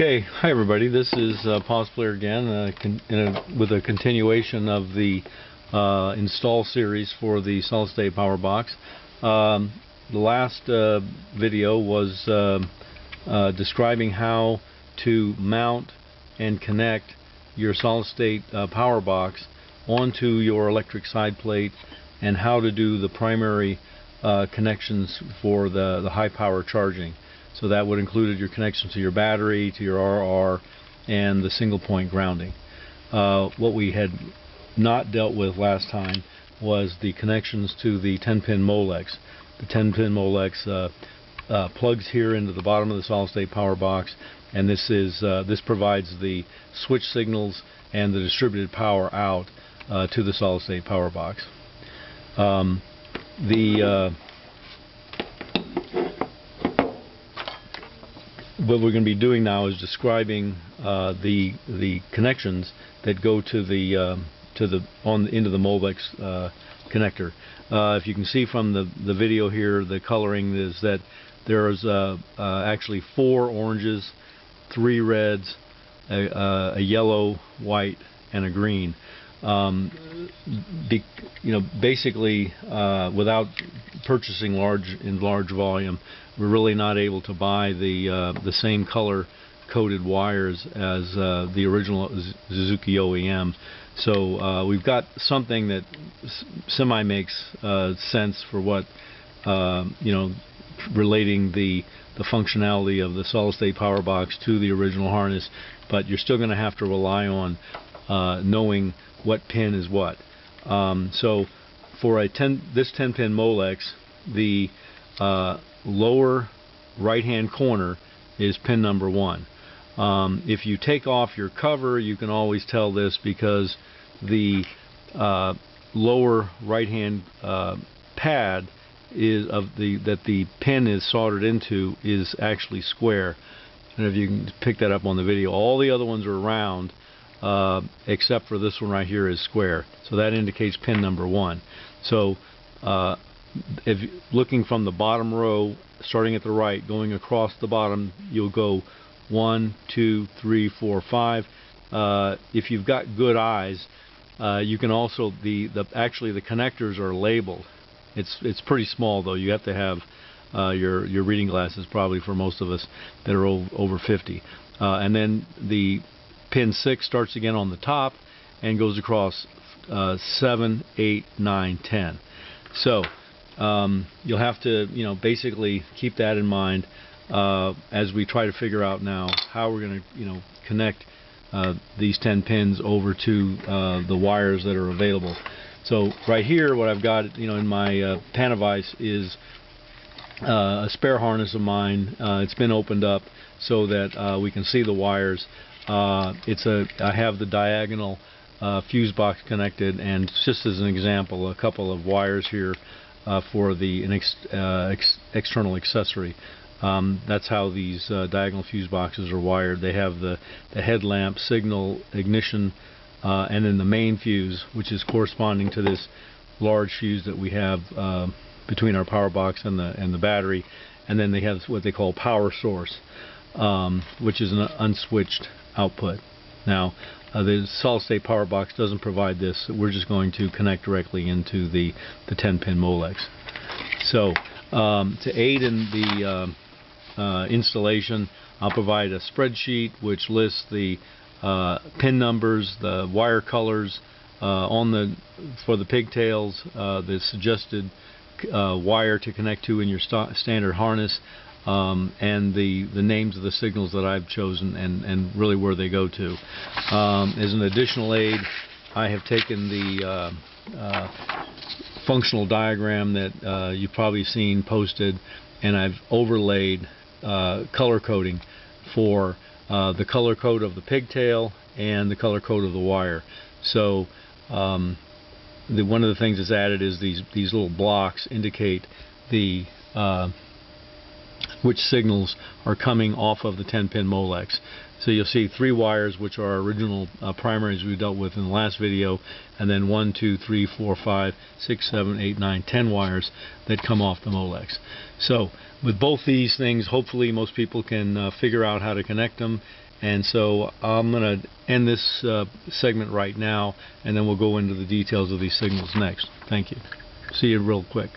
Okay, hi everybody. This is Pause Player again with a continuation of the install series for the SolidStatePowerBox. The last video was describing how to mount and connect your SolidStatePowerBox onto your electric side plate and how to do the primary connections for the high power charging. So that would include your connection to your battery, to your RR, and the single point grounding. What we had not dealt with last time was the connections to the 10-pin Molex. The 10-pin Molex plugs here into the bottom of the SolidStatePowerBox, and this provides the switch signals and the distributed power out to the SolidStatePowerBox. What we're going to be doing now is describing the connections that go to into the Molex connector. If you can see from the video here, the coloring is that there's actually 4 oranges, 3 reds, a yellow, white, and a green. Basically, without purchasing in large volume, we're really not able to buy the same color coded wires as the original Suzuki OEM. So we've got something that semi makes sense for what relating the functionality of the SolidStatePowerBox to the original harness, but you're still going to have to rely on knowing what pin is what. So for this 10-pin Molex, the lower right-hand corner is pin number 1. If you take off your cover, you can always tell this because the lower right-hand pad that the pin is soldered into is actually square. And if you can pick that up on the video, all the other ones are round. Except for this one right here is square, so that indicates pin number 1. So if looking from the bottom row, starting at the right, going across the bottom, you'll go 1, 2, 3, 4, 5. If you've got good eyes, you can also actually the connectors are labeled. It's pretty small though. You have to have your reading glasses probably for most of us that are over 50. And then the pin 6 starts again on the top and goes across 7, 8, 9, 10. So you'll have to basically keep that in mind as we try to figure out now how we're going to connect these 10 pins over to the wires that are available. So right here, what I've got in my Panavise is a spare harness of mine. It's been opened up so that we can see the wires. I have the diagonal fuse box connected, and just as an example, a couple of wires here for an external accessory. That's how these diagonal fuse boxes are wired. They have the headlamp, signal, ignition, and then the main fuse, which is corresponding to this large fuse that we have between our power box and the battery. And then they have what they call power source, which is an unswitched output. Now, the SolidStatePowerBox doesn't provide this. We're just going to connect directly into the 10-pin Molex. So, to aid in the installation, I'll provide a spreadsheet which lists the pin numbers, the wire colors for the pigtails, the suggested wire to connect to in your standard harness, and the names of the signals that I've chosen and really where they go to. As an additional aid, I have taken the functional diagram that you've probably seen posted, and I've overlaid color coding for the color code of the pigtail and the color code of the wire. So one of the things that's added is these little blocks indicate the which signals are coming off of the 10-pin Molex. So you'll see 3 wires, which are original primaries we dealt with in the last video, and then 1, 2, 3, 4, 5, 6, 7, 8, 9, 10 wires that come off the Molex. So with both these things, hopefully most people can figure out how to connect them. And so I'm going to end this segment right now, and then we'll go into the details of these signals next. Thank you. See you real quick.